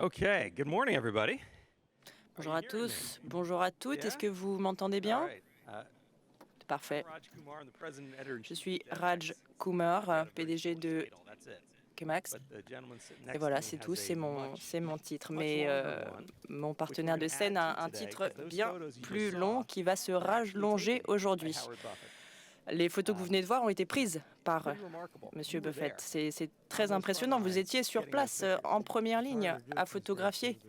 Okay, good morning, everybody. Bonjour à tous, bonjour à toutes. Est-ce que vous m'entendez bien? Parfait. Je suis Raj Kumar, PDG de Chemax. Et voilà, c'est tout, c'est mon titre. Mais mon partenaire de scène a un titre bien plus long qui va se rallonger aujourd'hui. Les photos que vous venez de voir ont été prises par Monsieur Buffett. C'est très impressionnant. Vous étiez sur place, en première ligne, à photographier.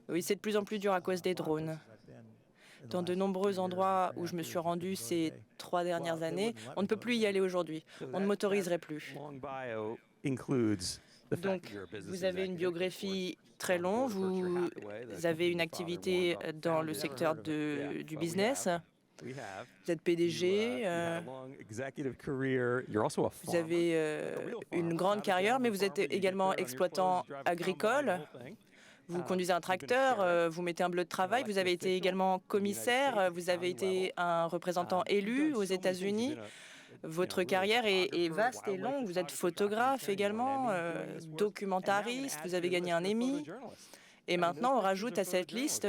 Oui, c'est de plus en plus dur à cause des drones. Dans de nombreux endroits où je me suis rendu ces 3 dernières années, on ne peut plus y aller aujourd'hui. On ne m'autoriserait plus. Donc, vous avez une biographie très longue, vous avez une activité dans le secteur du business. Vous êtes PDG, vous avez une grande carrière, mais vous êtes également exploitant agricole. Vous conduisez un tracteur, vous mettez un bleu de travail, vous avez été également commissaire, vous avez été un représentant élu aux États-Unis. Votre carrière est vaste et longue. Vous êtes photographe également, documentariste, vous avez gagné un Emmy. Et maintenant, on rajoute à cette liste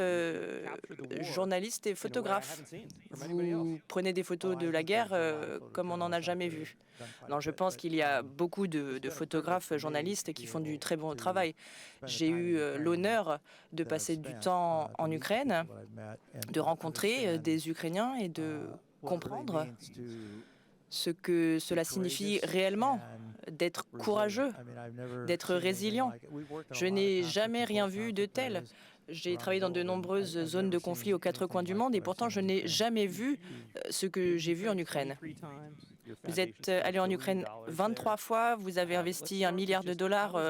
journaliste et photographe. Vous prenez des photos de la guerre comme on n'en a jamais vu. Non, je pense qu'il y a beaucoup de photographes, journalistes qui font du très bon travail. J'ai eu l'honneur de passer du temps en Ukraine, de rencontrer des Ukrainiens et de comprendre ce que cela signifie réellement, d'être courageux, d'être résilient. Je n'ai jamais rien vu de tel. J'ai travaillé dans de nombreuses zones de conflit aux 4 coins du monde et pourtant je n'ai jamais vu ce que j'ai vu en Ukraine. Vous êtes allé en Ukraine 23 fois, vous avez investi $1 milliard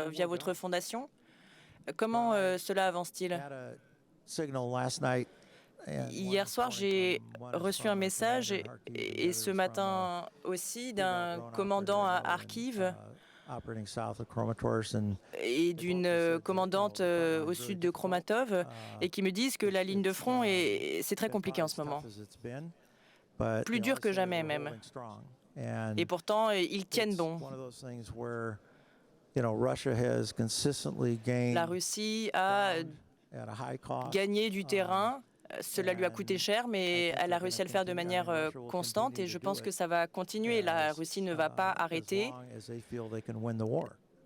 via votre fondation. Comment cela avance-t-il? Hier soir, j'ai reçu un message et ce matin aussi d'un commandant à Kharkiv et d'une commandante au sud de Kromatov et qui me disent que la ligne de front c'est très compliqué en ce moment. Plus dur que jamais même. Et pourtant, ils tiennent bon. La Russie a gagné du terrain. Cela lui a coûté cher, mais elle a réussi à le faire de manière constante et je pense que ça va continuer. La Russie ne va pas arrêter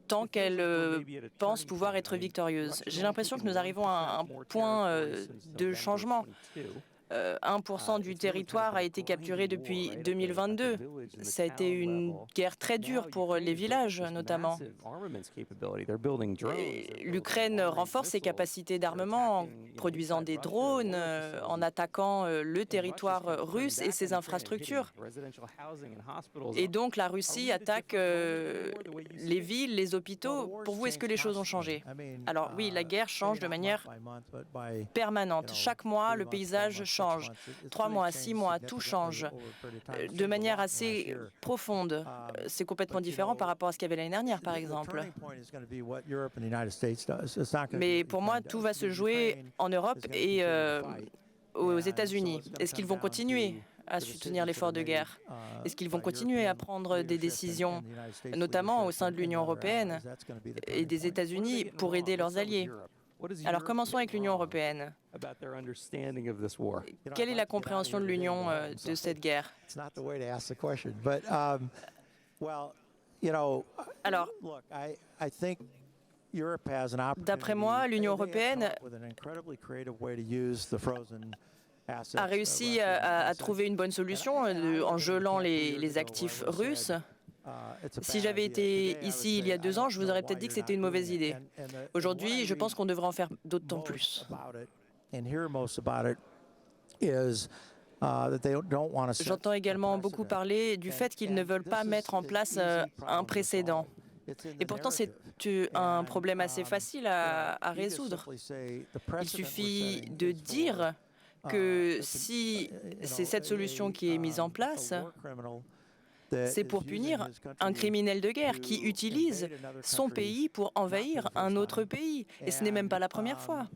tant qu'elle pense pouvoir être victorieuse. J'ai l'impression que nous arrivons à un point de changement. 1% du territoire a été capturé depuis 2022. Ça a été une guerre très dure pour les villages, notamment. L'Ukraine renforce ses capacités d'armement en produisant des drones, en attaquant le territoire russe et ses infrastructures. Et donc la Russie attaque les villes, les hôpitaux. Pour vous, est-ce que les choses ont changé? Alors oui, la guerre change de manière permanente. Chaque mois, le paysage change. 3 mois, 6 mois, tout change de manière assez profonde. C'est complètement différent par rapport à ce qu'il y avait l'année dernière, par exemple. Mais pour moi, tout va se jouer en Europe et aux États-Unis. Est-ce qu'ils vont continuer à soutenir l'effort de guerre? Est-ce qu'ils vont continuer à prendre des décisions, notamment au sein de l'Union européenne et des États-Unis, pour aider leurs alliés? Alors commençons avec l'Union européenne. Quelle est la compréhension de l'Union de cette guerre? Alors, d'après moi, l'Union européenne a réussi à trouver une bonne solution en gelant les actifs russes. Si j'avais été ici il y a 2 ans, je vous aurais peut-être dit que c'était une mauvaise idée. Aujourd'hui, je pense qu'on devrait en faire d'autant plus. J'entends également beaucoup parler du fait qu'ils ne veulent pas mettre en place un précédent. Et pourtant, c'est un problème assez facile à résoudre. Il suffit de dire que si c'est cette solution qui est mise en place, c'est pour punir un criminel de guerre qui utilise son pays pour envahir un autre pays. Et ce n'est même pas la première fois.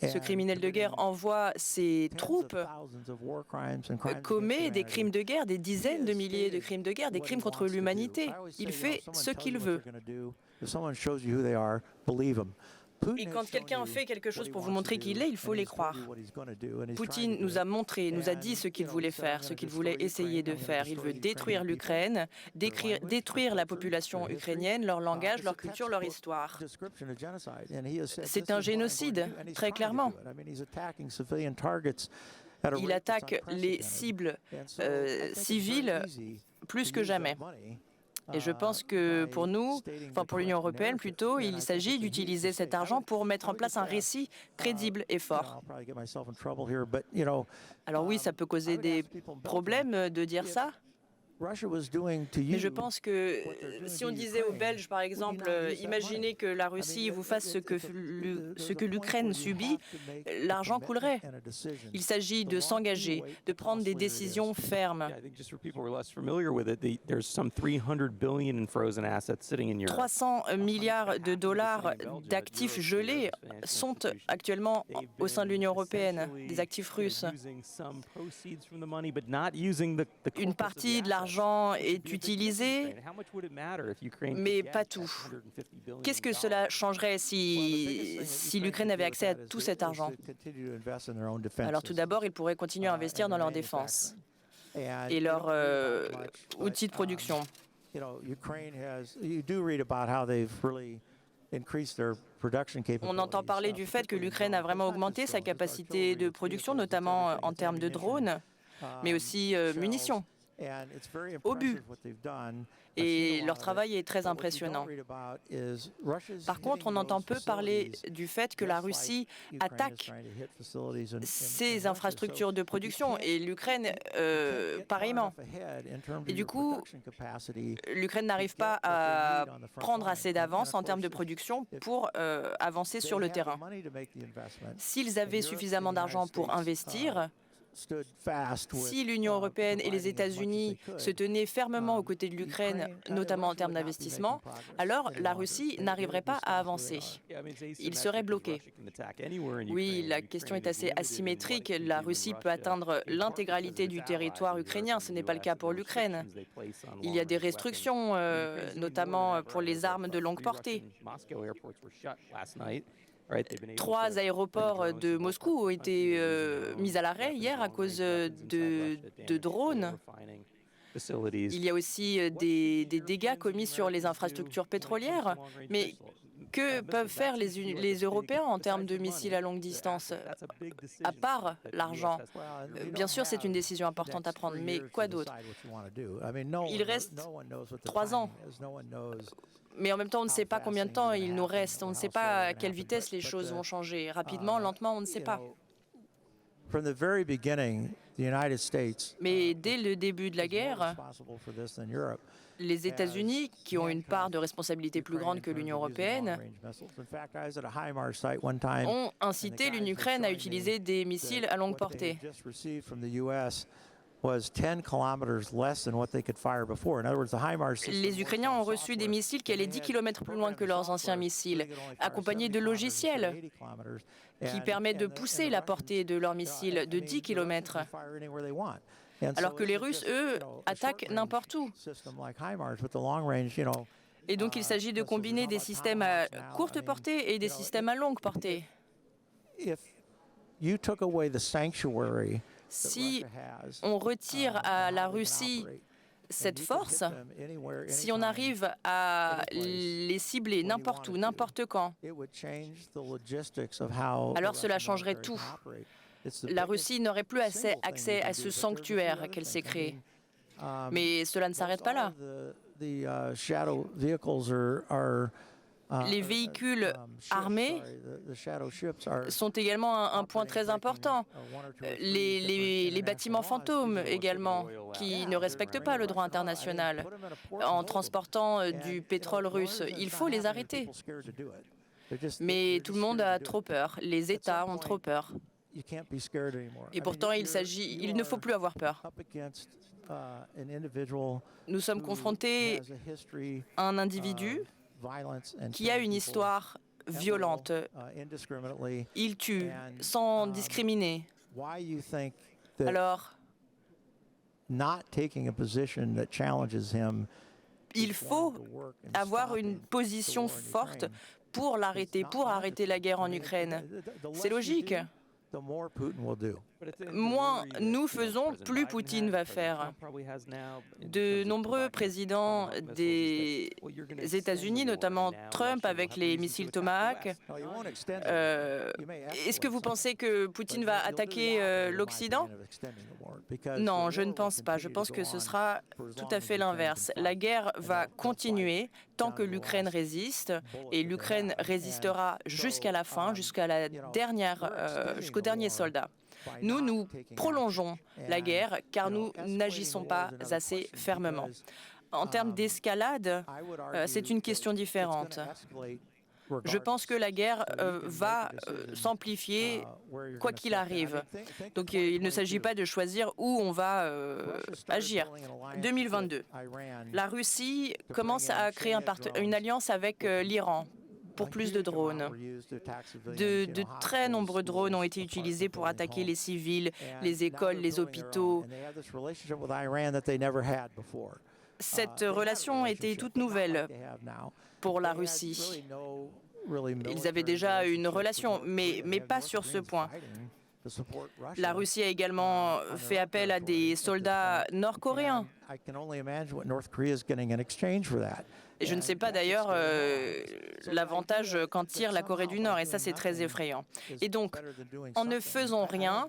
Ce criminel de guerre envoie ses troupes, commet des crimes de guerre, des dizaines de milliers de crimes de guerre, des crimes contre l'humanité. Il fait ce qu'il veut. Et quand quelqu'un fait quelque chose pour vous montrer qui il est, il faut les croire. Poutine nous a montré, nous a dit ce qu'il voulait faire, ce qu'il voulait essayer de faire. Il veut détruire l'Ukraine, détruire la population ukrainienne, leur langage, leur culture, leur histoire. C'est un génocide, très clairement. Il attaque les cibles civiles plus que jamais. Et je pense que pour nous, enfin pour l'Union européenne plutôt, il s'agit d'utiliser cet argent pour mettre en place un récit crédible et fort. Alors oui, ça peut causer des problèmes de dire ça. Mais je pense que si on disait aux Belges, par exemple, imaginez que la Russie vous fasse ce que l'Ukraine subit, l'argent coulerait. Il s'agit de s'engager, de prendre des décisions fermes. 300 milliards de dollars d'actifs gelés sont actuellement au sein de l'Union européenne, des actifs russes. Une partie de l'argent est utilisé, mais pas tout. Qu'est-ce que cela changerait si l'Ukraine avait accès à tout cet argent? Alors tout d'abord, ils pourraient continuer à investir dans leur défense et leurs outils de production. On entend parler du fait que l'Ukraine a vraiment augmenté sa capacité de production, notamment en termes de drones, mais aussi munitions, obus. Et leur travail est très impressionnant. Par contre, on entend peu parler du fait que la Russie attaque ses infrastructures de production et l'Ukraine pareillement. Et du coup, l'Ukraine n'arrive pas à prendre assez d'avance en termes de production pour avancer sur le terrain. S'ils avaient suffisamment d'argent pour investir, si l'Union européenne et les États-Unis se tenaient fermement aux côtés de l'Ukraine, notamment en termes d'investissement, alors la Russie n'arriverait pas à avancer. Il serait bloqué. Oui, la question est assez asymétrique. La Russie peut atteindre l'intégralité du territoire ukrainien. Ce n'est pas le cas pour l'Ukraine. Il y a des restrictions, notamment pour les armes de longue portée. 3 aéroports de Moscou ont été mis à l'arrêt hier à cause de drones. Il y a aussi des dégâts commis sur les infrastructures pétrolières. Mais que peuvent faire les Européens en termes de missiles à longue distance, à part l'argent? Bien sûr, c'est une décision importante à prendre, mais quoi d'autre? Il reste 3 ans. Mais en même temps, on ne sait pas combien de temps il nous reste. On ne sait pas à quelle vitesse les choses vont changer. Rapidement, lentement, on ne sait pas. Mais dès le début de la guerre, les États-Unis, qui ont une part de responsabilité plus grande que l'Union européenne, ont incité l'Ukraine à utiliser des missiles à longue portée. Les Ukrainiens ont reçu des missiles qui allaient 10 km plus loin que leurs anciens missiles, accompagnés de logiciels qui permettent de pousser la portée de leurs missiles de 10 km. Alors que les Russes, eux, attaquent n'importe où. Et donc il s'agit de combiner des systèmes à courte portée et des systèmes à longue portée. Si on retire à la Russie cette force, si on arrive à les cibler n'importe où, n'importe quand, alors cela changerait tout. La Russie n'aurait plus accès à ce sanctuaire qu'elle s'est créé. Mais cela ne s'arrête pas là. Les véhicules armés sont également un point très important. Les bâtiments fantômes également, qui ne respectent pas le droit international en transportant du pétrole russe. Il faut les arrêter. Mais tout le monde a trop peur. Les États ont trop peur. Et pourtant, il ne faut plus avoir peur. Nous sommes confrontés à un individu qui a une histoire violente. Il tue sans discriminer. Alors, il faut avoir une position forte pour l'arrêter, pour arrêter la guerre en Ukraine. C'est logique. Moins nous faisons, plus Poutine va faire. De nombreux présidents des États-Unis, notamment Trump avec les missiles Tomahawk, est-ce que vous pensez que Poutine va attaquer l'Occident? Non, je ne pense pas. Je pense que ce sera tout à fait l'inverse. La guerre va continuer tant que l'Ukraine résiste, et l'Ukraine résistera jusqu'à la fin, jusqu'au dernier soldat. Nous prolongeons la guerre car nous n'agissons pas assez fermement. En termes d'escalade, c'est une question différente. Je pense que la guerre va s'amplifier quoi qu'il arrive. Donc il ne s'agit pas de choisir où on va agir. 2022, la Russie commence à créer une alliance avec l'Iran pour plus de drones. De très nombreux drones ont été utilisés pour attaquer les civils, les écoles, les hôpitaux. Cette relation était toute nouvelle pour la Russie. Ils avaient déjà une relation, mais pas sur ce point. La Russie a également fait appel à des soldats nord-coréens. Et je ne sais pas d'ailleurs l'avantage qu'en tire la Corée du Nord, et ça c'est très effrayant. Et donc, en ne faisant rien,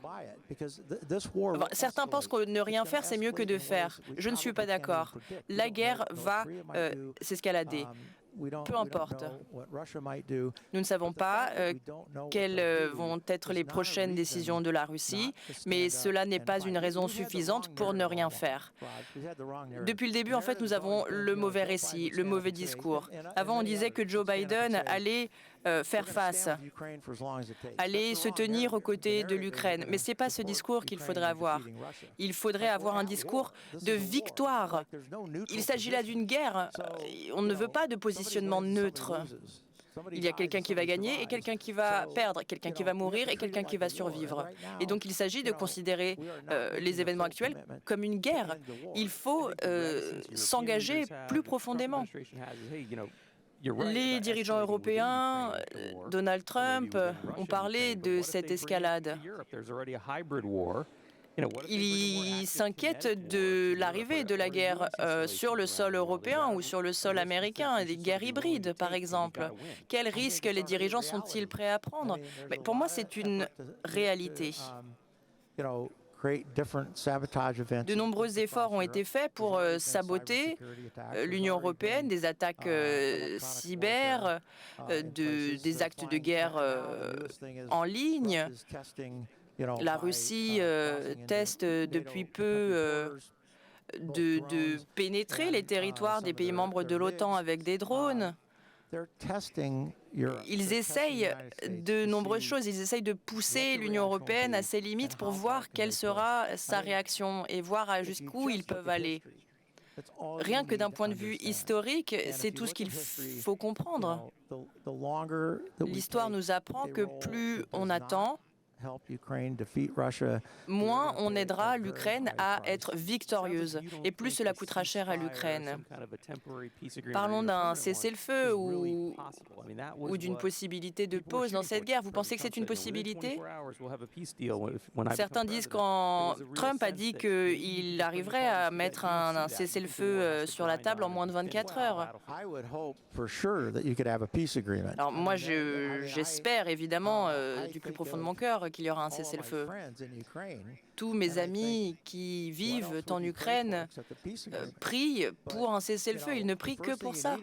certains pensent que ne rien faire c'est mieux que de faire. Je ne suis pas d'accord. La guerre va s'escalader. Peu importe. Nous ne savons pas quelles vont être les prochaines décisions de la Russie, mais cela n'est pas une raison suffisante pour ne rien faire. Depuis le début, en fait, nous avons le mauvais récit, le mauvais discours. Avant, on disait que Joe Biden allait faire face, aller se tenir aux côtés de l'Ukraine. Mais ce n'est pas ce discours qu'il faudrait avoir. Il faudrait avoir un discours de victoire. Il s'agit là d'une guerre. On ne veut pas de positionnement neutre. Il y a quelqu'un qui va gagner et quelqu'un qui va perdre, quelqu'un qui va mourir et quelqu'un qui va survivre. Et donc il s'agit de considérer les événements actuels comme une guerre. Il faut s'engager plus profondément. Les dirigeants européens, Donald Trump, ont parlé de cette escalade. Ils s'inquiètent de l'arrivée de la guerre sur le sol européen ou sur le sol américain, des guerres hybrides par exemple. Quels risques les dirigeants sont-ils prêts à prendre? Mais pour moi, c'est une réalité. De nombreux efforts ont été faits pour saboter l'Union européenne, des attaques cyber, des actes de guerre en ligne. La Russie teste depuis peu de pénétrer les territoires des pays membres de l'OTAN avec des drones. Ils essayent de nombreuses choses. Ils essayent de pousser l'Union européenne à ses limites pour voir quelle sera sa réaction et voir jusqu'où ils peuvent aller. Rien que d'un point de vue historique, c'est tout ce qu'il faut comprendre. L'histoire nous apprend que plus on attend, moins on aidera l'Ukraine à être victorieuse, et plus cela coûtera cher à l'Ukraine. Parlons d'un cessez-le-feu ou d'une possibilité de pause dans cette guerre. Vous pensez que c'est une possibilité? Certains disent quand Trump a dit qu'il arriverait à mettre un cessez-le-feu sur la table en moins de 24 heures. Alors moi, j'espère évidemment du plus profond de mon cœur qu'il y aura un cessez-le-feu. Tous mes amis qui vivent en Ukraine prient pour un cessez-le-feu. Ils ne prient que pour ça.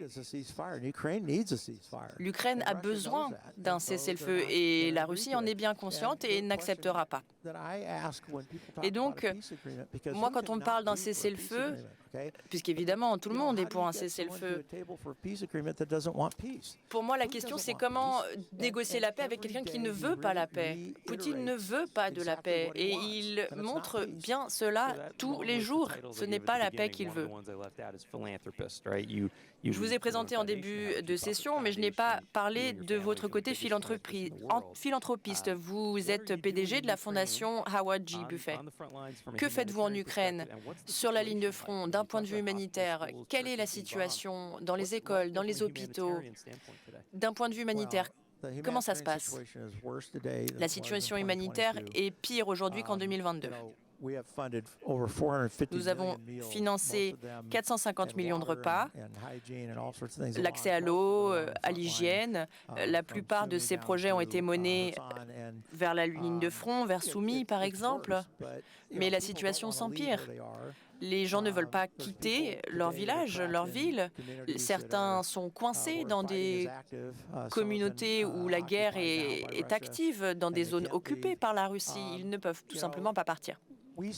L'Ukraine a besoin d'un cessez-le-feu et la Russie en est bien consciente et n'acceptera pas. Et donc, moi, quand on me parle d'un cessez-le-feu, puisqu'évidemment, tout le monde est pour un cessez-le-feu, pour moi, la question, c'est comment négocier la paix avec quelqu'un qui ne veut pas la paix. Poutine ne veut pas de la paix et il montre bien cela tous les jours. Ce n'est pas la paix qu'il veut. Je vous ai présenté en début de session, mais je n'ai pas parlé de votre côté philanthropiste. Vous êtes PDG de la fondation Howard G. Buffett. Que faites-vous en Ukraine, sur la ligne de front, d'un point de vue humanitaire? Quelle est la situation dans les écoles, dans les hôpitaux? D'un point de vue humanitaire, comment ça se passe? La situation humanitaire est pire aujourd'hui qu'en 2022. Nous avons financé 450 millions de repas, l'accès à l'eau, à l'hygiène. La plupart de ces projets ont été menés vers la ligne de front, vers Soumy par exemple. Mais la situation s'empire. Les gens ne veulent pas quitter leur village, leur ville. Certains sont coincés dans des communautés où la guerre est active, dans des zones occupées par la Russie. Ils ne peuvent tout simplement pas partir. Nous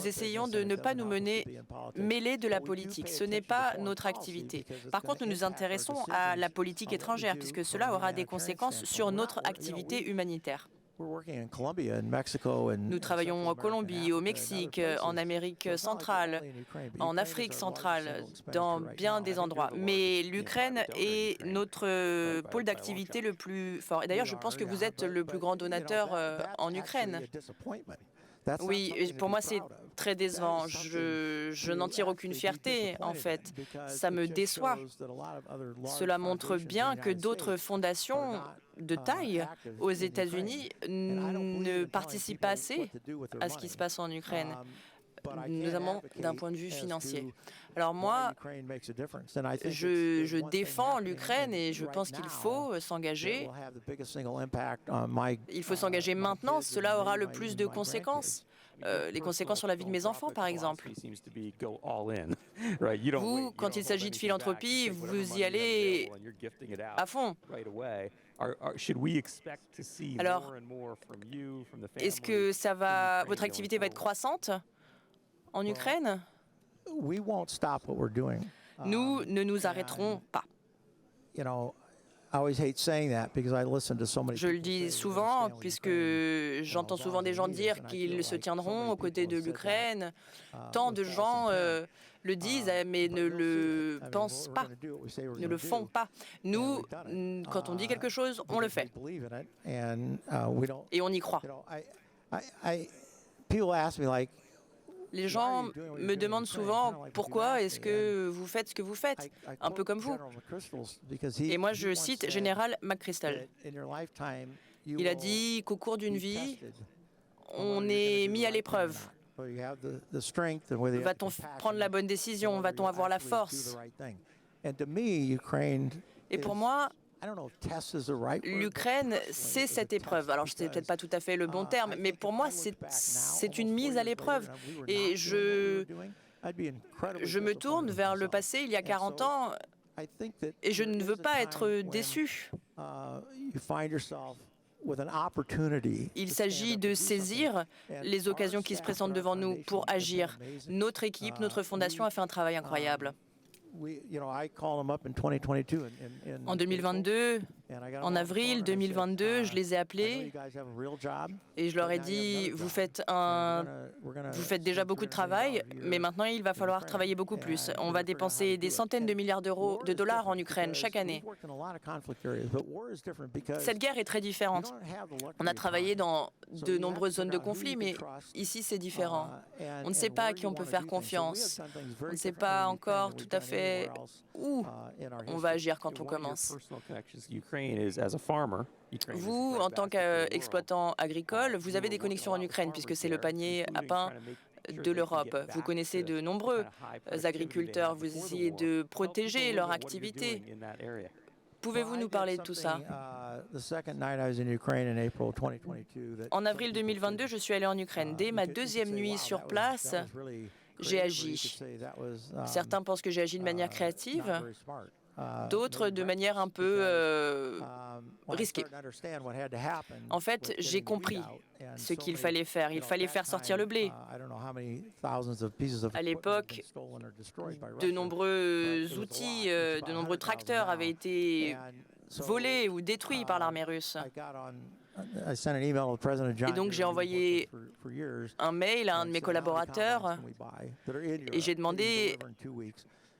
essayons de ne pas nous mêler de la politique. Ce n'est pas notre activité. Par contre, nous nous intéressons à la politique étrangère, puisque cela aura des conséquences sur notre activité humanitaire. Nous travaillons en Colombie, au Mexique, en Amérique centrale, en Afrique centrale, dans bien des endroits. Mais l'Ukraine est notre pôle d'activité le plus fort. Et d'ailleurs, je pense que vous êtes le plus grand donateur en Ukraine. Oui, pour moi, c'est très décevant. Je n'en tire aucune fierté, en fait. Ça me déçoit. Cela montre bien que d'autres fondations de taille aux États-Unis ne participent pas assez à ce qui se passe en Ukraine, notamment d'un point de vue financier. Alors moi, je défends l'Ukraine et je pense qu'il faut s'engager. Il faut s'engager maintenant, cela aura le plus de conséquences. Les conséquences sur la vie de mes enfants, par exemple. Vous, quand il s'agit de philanthropie, vous y allez à fond. Alors, est-ce que votre activité va être croissante en Ukraine? Nous ne nous arrêterons pas. Je le dis souvent, puisque j'entends souvent des gens dire qu'ils se tiendront aux côtés de l'Ukraine. Tant de gens le disent, mais ne le pensent pas, ne le font pas. Nous, quand on dit quelque chose, on le fait. Et on y croit. Les gens me demandent souvent pourquoi est-ce que vous faites ce que vous faites, un peu comme vous. Et moi, je cite Général McChrystal. Il a dit qu'au cours d'une vie, on est mis à l'épreuve. Va-t-on prendre la bonne décision? Va-t-on avoir la force? Et pour moi, l'Ukraine, c'est cette épreuve. Alors, ce n'est peut-être pas tout à fait le bon terme, mais pour moi, c'est une mise à l'épreuve. Et je me tourne vers le passé, il y a 40 ans, et je ne veux pas être déçu. Il s'agit de saisir les occasions qui se présentent devant nous pour agir. Notre équipe, notre fondation a fait un travail incroyable. En 2022, en avril 2022, je les ai appelés et je leur ai dit, vous faites déjà beaucoup de travail, mais maintenant il va falloir travailler beaucoup plus. On va dépenser des centaines de milliards de dollars en Ukraine chaque année. Cette guerre est très différente. On a travaillé dans de nombreuses zones de conflit, mais ici c'est différent. On ne sait pas à qui on peut faire confiance. On ne sait pas encore tout à fait où on va agir quand on commence. Vous, en tant qu'exploitant agricole, vous avez des connexions en Ukraine puisque c'est le panier à pain de l'Europe. Vous connaissez de nombreux agriculteurs, vous essayez de protéger leur activité. Pouvez-vous nous parler de tout ça? En avril 2022, je suis allé en Ukraine. Dès ma deuxième nuit sur place, j'ai agi. Certains pensent que j'ai agi de manière créative, d'autres de manière un peu risquée. En fait, j'ai compris ce qu'il fallait faire. Il fallait faire sortir le blé. À l'époque, de nombreux outils, de nombreux tracteurs avaient été volés ou détruits par l'armée russe. Et donc j'ai envoyé un mail à un de mes collaborateurs et j'ai demandé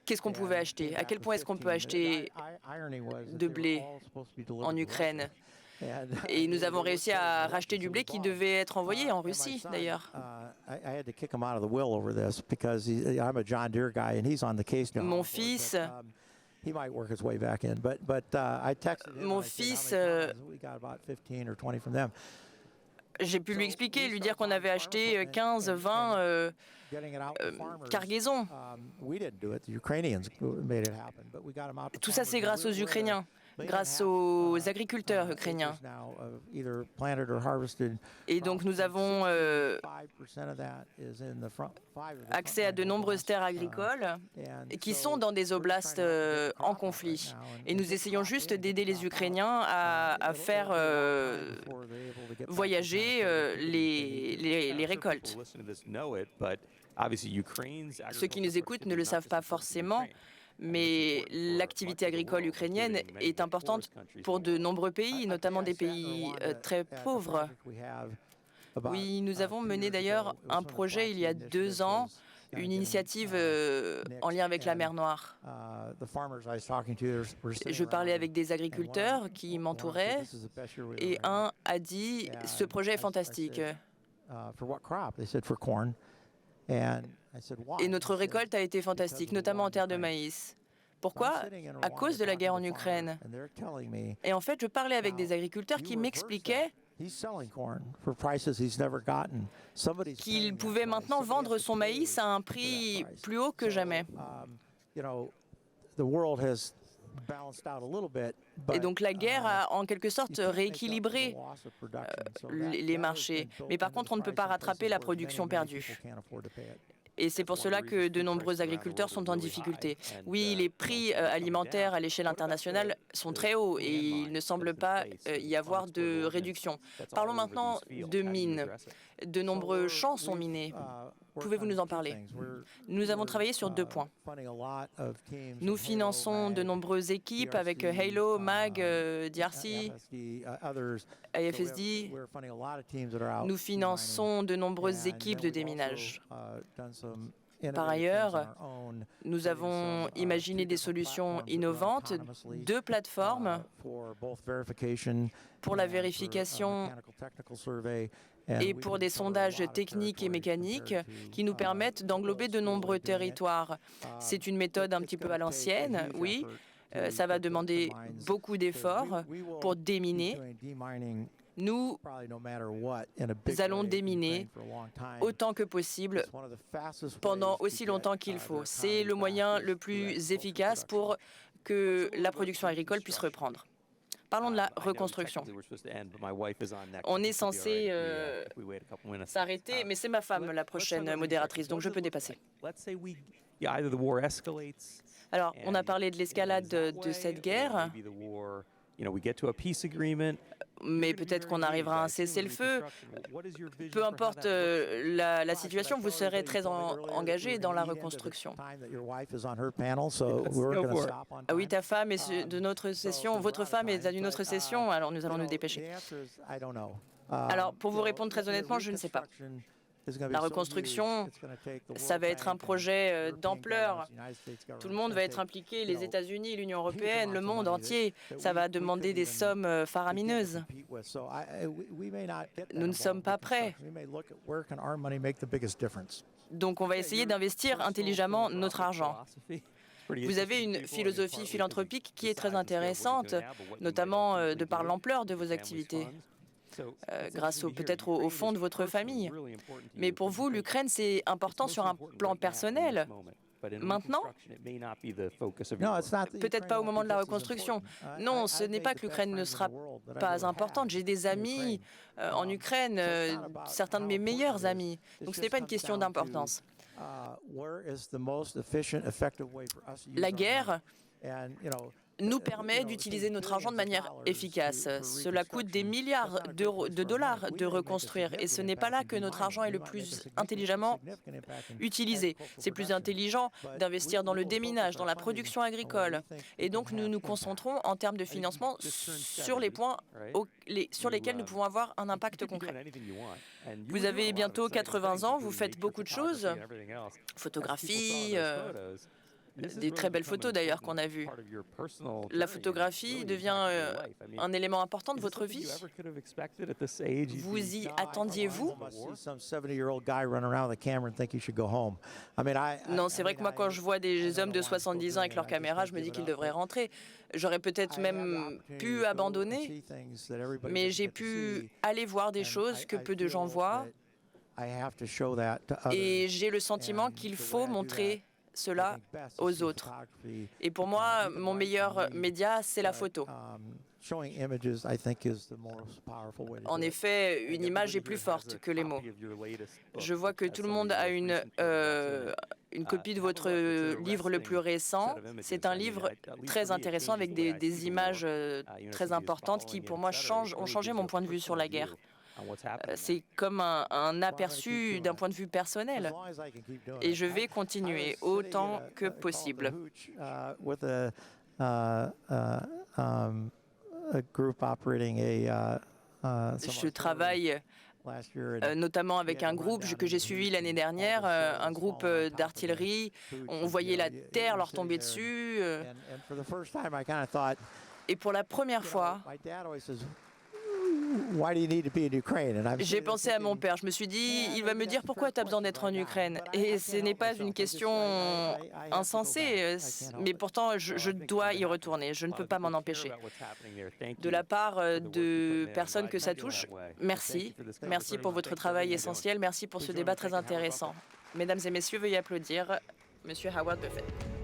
qu'est-ce qu'on pouvait acheter, à quel point est-ce qu'on peut acheter de blé en Ukraine. Et nous avons réussi à racheter du blé qui devait être envoyé en Russie, d'ailleurs. Mon fils, j'ai pu lui expliquer, lui dire qu'on avait acheté 15, 20 cargaisons. Tout ça, c'est grâce aux Ukrainiens, grâce aux agriculteurs ukrainiens. Et donc, nous avons accès à de nombreuses terres agricoles qui sont dans des oblasts en conflit. Et nous essayons juste d'aider les Ukrainiens à faire voyager les récoltes. Ceux qui nous écoutent ne le savent pas forcément, mais l'activité agricole ukrainienne est importante pour de nombreux pays, notamment des pays très pauvres. Oui, nous avons mené d'ailleurs un projet il y a 2 ans, une initiative en lien avec la mer Noire. Je parlais avec des agriculteurs qui m'entouraient et un a dit « Ce projet est fantastique ». Et notre récolte a été fantastique, notamment en terre de maïs. Pourquoi? À cause de la guerre en Ukraine. Et en fait, je parlais avec des agriculteurs qui m'expliquaient qu'il pouvait maintenant vendre son maïs à un prix plus haut que jamais. Et donc la guerre a en quelque sorte rééquilibré les marchés. Mais par contre, on ne peut pas rattraper la production perdue. Et c'est pour cela que de nombreux agriculteurs sont en difficulté. Oui, les prix alimentaires à l'échelle internationale sont très hauts et il ne semble pas y avoir de réduction. Parlons maintenant de mines. De nombreux champs sont minés. Pouvez-vous nous en parler? Nous avons travaillé sur 2 points. Nous finançons de nombreuses équipes avec Halo, MAG, DRC, AFSD. Nous finançons de nombreuses équipes de déminage. Par ailleurs, nous avons imaginé des solutions innovantes, 2 plateformes pour la vérification et pour des sondages techniques et mécaniques qui nous permettent d'englober de nombreux territoires. C'est une méthode un petit peu à l'ancienne, oui. Ça va demander beaucoup d'efforts pour déminer. Nous allons déminer autant que possible pendant aussi longtemps qu'il faut. C'est le moyen le plus efficace pour que la production agricole puisse reprendre. Parlons de la reconstruction. On est censé s'arrêter, mais c'est ma femme, la prochaine modératrice, donc je peux dépasser. Alors, on a parlé de l'escalade de cette guerre, mais peut-être qu'on arrivera à un cessez-le-feu. Peu importe la situation, vous serez très engagé dans la reconstruction. Ah oui, ta femme est de notre session, votre femme est d'une autre session, alors nous allons nous dépêcher. Alors, pour vous répondre très honnêtement, je ne sais pas. La reconstruction, ça va être un projet d'ampleur. Tout le monde va être impliqué, les États-Unis, l'Union européenne, le monde entier. Ça va demander des sommes faramineuses. Nous ne sommes pas prêts. Donc on va essayer d'investir intelligemment notre argent. Vous avez une philosophie philanthropique qui est très intéressante, notamment de par l'ampleur de vos activités. Grâce peut-être au fond de votre famille. Mais pour vous, l'Ukraine, c'est important sur un plan personnel. Maintenant, peut-être pas au moment de la reconstruction. Non, ce n'est pas que l'Ukraine ne sera pas importante. J'ai des amis en Ukraine, certains de mes meilleurs amis. Donc ce n'est pas une question d'importance. La guerre nous permet d'utiliser notre argent de manière efficace. Cela coûte des milliards de dollars de reconstruire et ce n'est pas là que notre argent est le plus intelligemment utilisé. C'est plus intelligent d'investir dans le déminage, dans la production agricole. Et donc nous nous concentrons en termes de financement sur les points sur lesquels nous pouvons avoir un impact concret. Vous avez bientôt 80 ans, vous faites beaucoup de choses, photographie, des très belles photos d'ailleurs qu'on a vues. La photographie devient un élément important de votre vie. Vous y attendiez-vous? Non, c'est vrai que moi, quand je vois des hommes de 70 ans avec leur caméra, je me dis qu'ils devraient rentrer. J'aurais peut-être même pu abandonner, mais j'ai pu aller voir des choses que peu de gens voient. Et j'ai le sentiment qu'il faut montrer cela aux autres. Et pour moi, mon meilleur média, c'est la photo. En effet, une image est plus forte que les mots. Je vois que tout le monde a une copie de votre livre le plus récent. C'est un livre très intéressant avec des images très importantes qui, pour moi, ont changé mon point de vue sur la guerre. C'est comme un aperçu d'un point de vue personnel. Et je vais continuer autant que possible. Je travaille notamment avec un groupe que j'ai suivi l'année dernière, un groupe d'artillerie. On voyait la terre leur tomber dessus. Et pour la première fois, j'ai pensé à mon père. Je me suis dit, il va me dire pourquoi tu as besoin d'être en Ukraine. Et ce n'est pas une question insensée, mais pourtant je dois y retourner. Je ne peux pas m'en empêcher. De la part de personnes que ça touche, merci. Merci pour votre travail essentiel. Merci pour ce débat très intéressant. Mesdames et messieurs, veuillez applaudir Monsieur Howard Buffett.